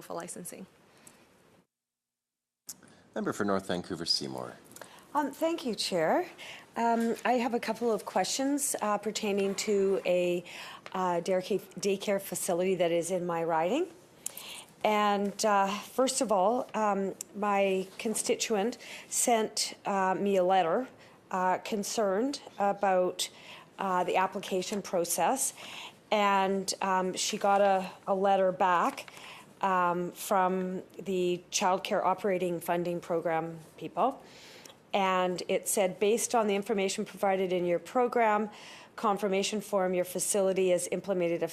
eligible for licensing. Member for North Vancouver Seymour. Thank you, Chair. I have a couple of questions pertaining to a daycare facility that is in my riding. And first of all, my constituent sent me a letter concerned about the application process. And she got a letter back from the Child Care Operating Funding Program people. And it said, based on the information provided in your program confirmation form, your facility has implemented a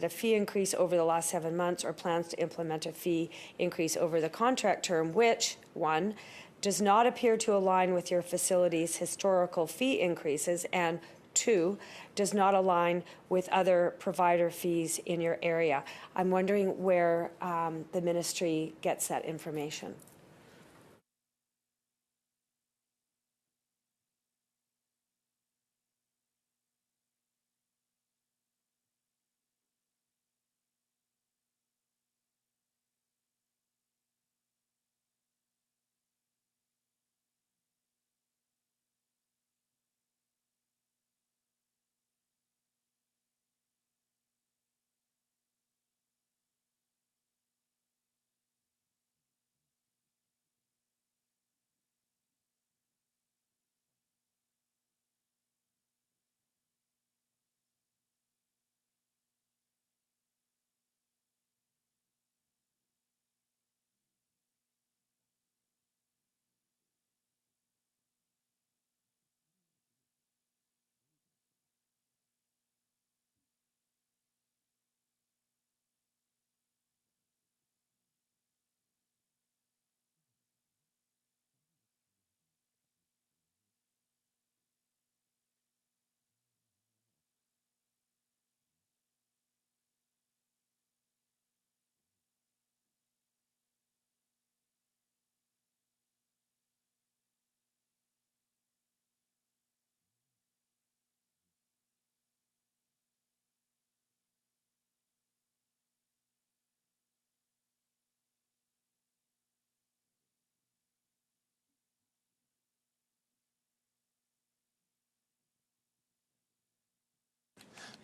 fee increase over the last 7 months, or plans to implement a fee increase over the contract term, which, 1, does not appear to align with your facility's historical fee increases, and 2, does not align with other provider fees in your area. I'm wondering where the ministry gets that information.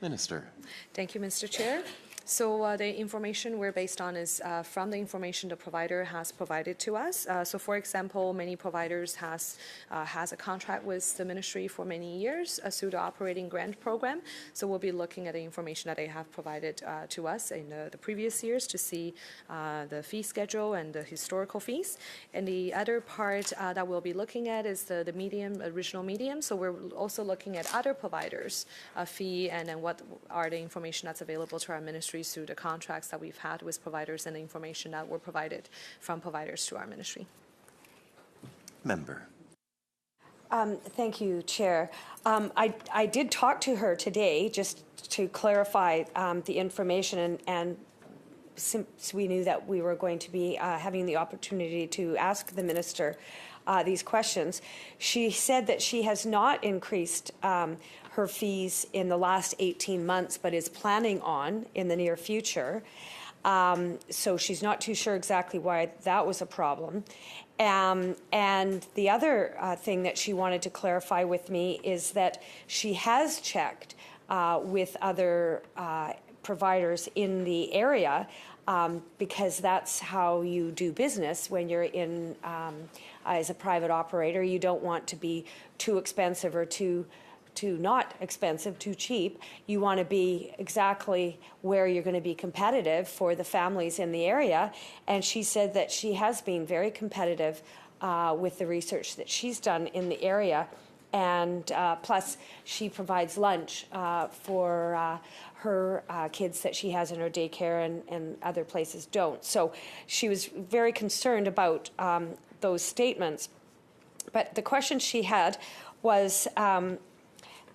Minister. Thank you, Mr. Chair. So the information we're based on is from the information the provider has provided to us. So, for example, many providers has a contract with the ministry for many years through the operating grant program. So we'll be looking at the information that they have provided to us in the previous years to see the fee schedule and the historical fees. And the other part that we'll be looking at is the medium, original medium. So we're also looking at other providers' fee, and then what are the information that's available to our ministry through the contracts that we've had with providers and the information that were provided from providers to our ministry. Member. Thank you, Chair. I did talk to her today just to clarify the information, and since we knew that we were going to be having the opportunity to ask the minister these questions, she said that she has not increased her fees in the last 18 months, but is planning on in the near future. So she's not too sure exactly why that was a problem. And the other thing that she wanted to clarify with me is that she has checked with other providers in the area, because that's how you do business when you're in as a private operator. You don't want to be too expensive or too not expensive, too cheap. You want to be exactly where you're going to be competitive for the families in the area. And she said that she has been very competitive with the research that she's done in the area. And plus, she provides lunch for her kids that she has in her daycare, and other places don't. So she was very concerned about those statements. But the question she had was,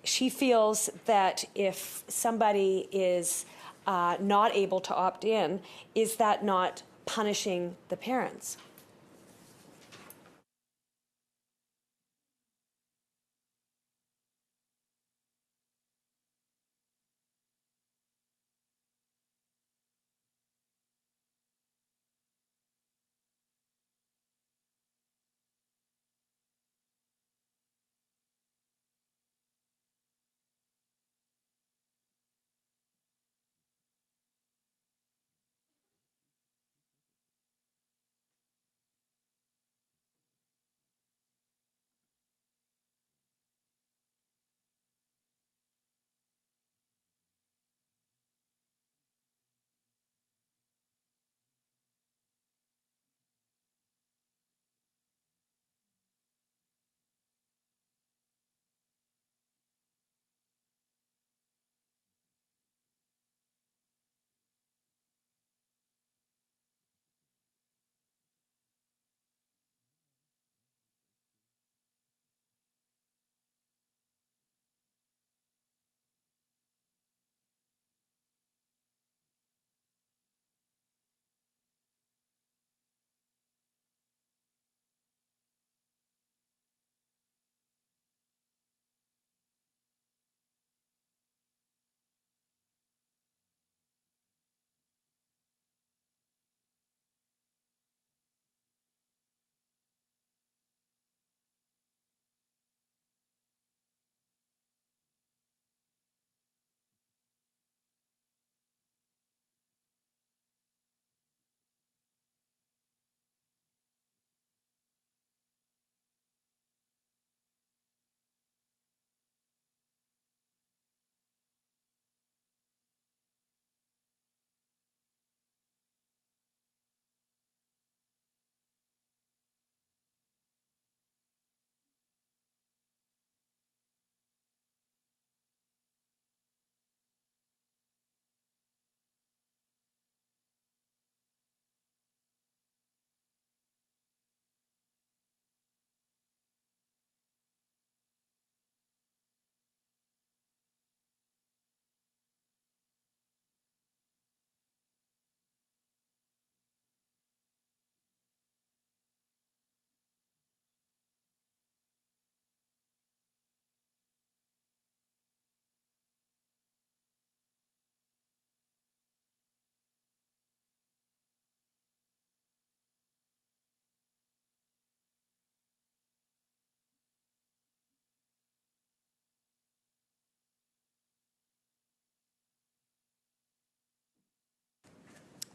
she feels that if somebody is not able to opt in, is that not punishing the parents?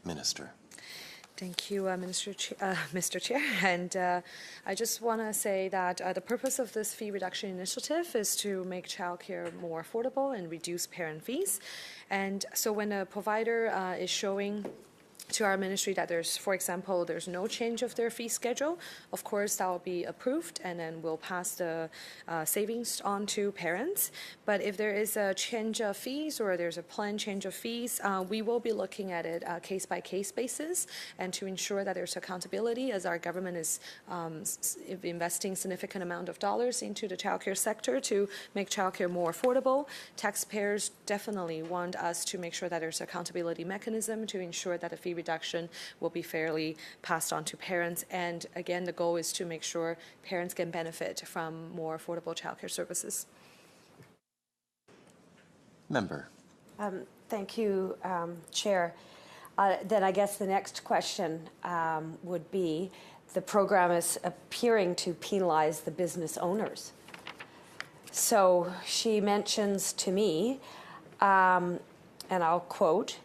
Minister. Thank you, Mr. Chair. And I just want to say that the purpose of this fee reduction initiative is to make childcare more affordable and reduce parent fees. And so when a provider is showing to our ministry that there's, for example, there's no change of their fee schedule, of course that will be approved and then we'll pass the savings on to parents. But if there is a change of fees or there's a planned change of fees, we will be looking at it case by case basis and to ensure that there's accountability as our government is investing significant amount of dollars into the childcare sector to make childcare more affordable. Taxpayers definitely want us to make sure that there's accountability mechanism to ensure that the fee reduction will be fairly passed on to parents. And again, the goal is to make sure parents can benefit from more affordable childcare services. Member. Thank you, Chair. Then I guess the next question would be, the program is appearing to penalize the business owners. So she mentions to me, and I'll quote,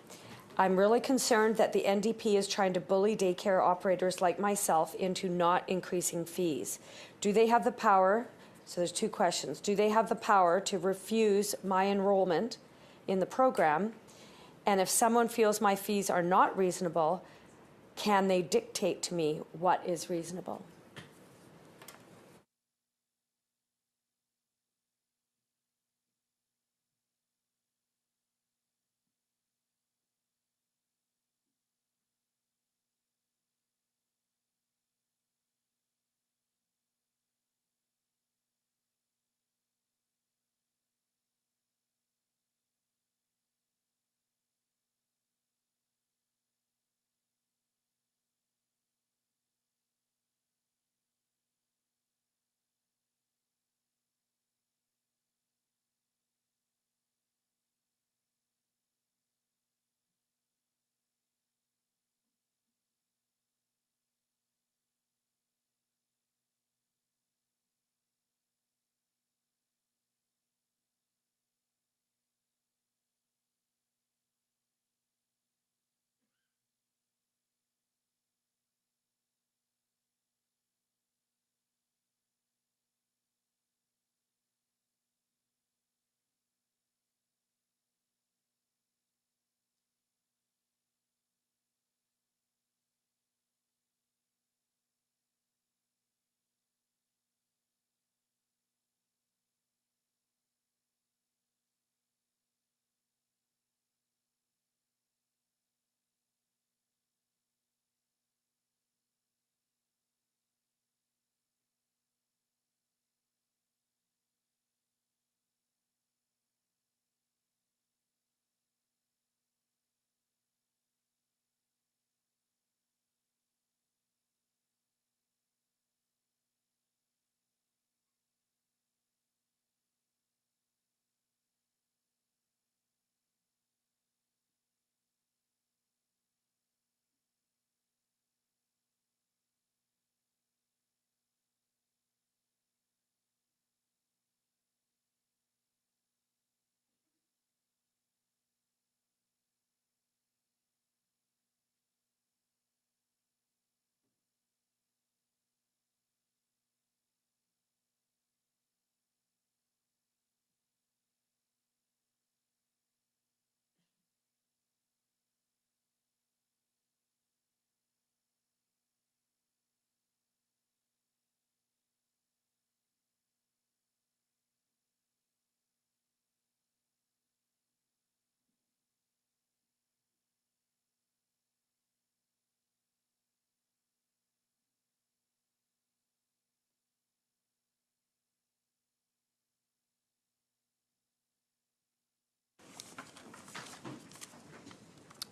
"I'm really concerned that the NDP is trying to bully daycare operators like myself into not increasing fees. Do they have the power?" So there's two questions. Do they have the power to refuse my enrollment in the program? And if someone feels my fees are not reasonable, can they dictate to me what is reasonable?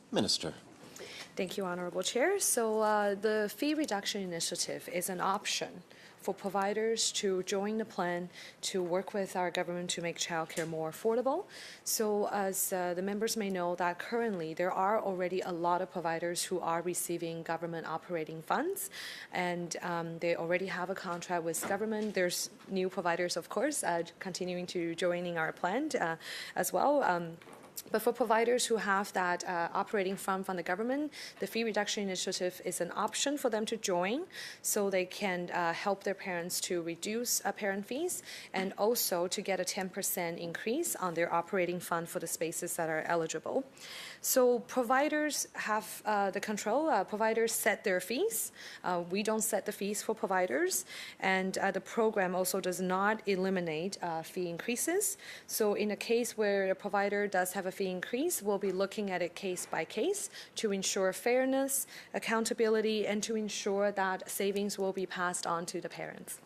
Minister. Thank you, Honorable Chair. So the fee reduction initiative is an option for providers to join the plan to work with our government to make childcare more affordable. So as the members may know that currently there are already a lot of providers who are receiving government operating funds, and they already have a contract with government. There's new providers, of course, continuing to joining our plan as well. But for providers who have that operating fund from the government, the fee reduction initiative is an option for them to join, so they can help their parents to reduce parent fees and also to get a 10% increase on their operating fund for the spaces that are eligible. So providers have the control. Providers set their fees. We don't set the fees for providers, and the program also does not eliminate fee increases. So in a case where a provider does have a fee increase, we'll be looking at it case by case to ensure fairness, accountability, and to ensure that savings will be passed on to the parents.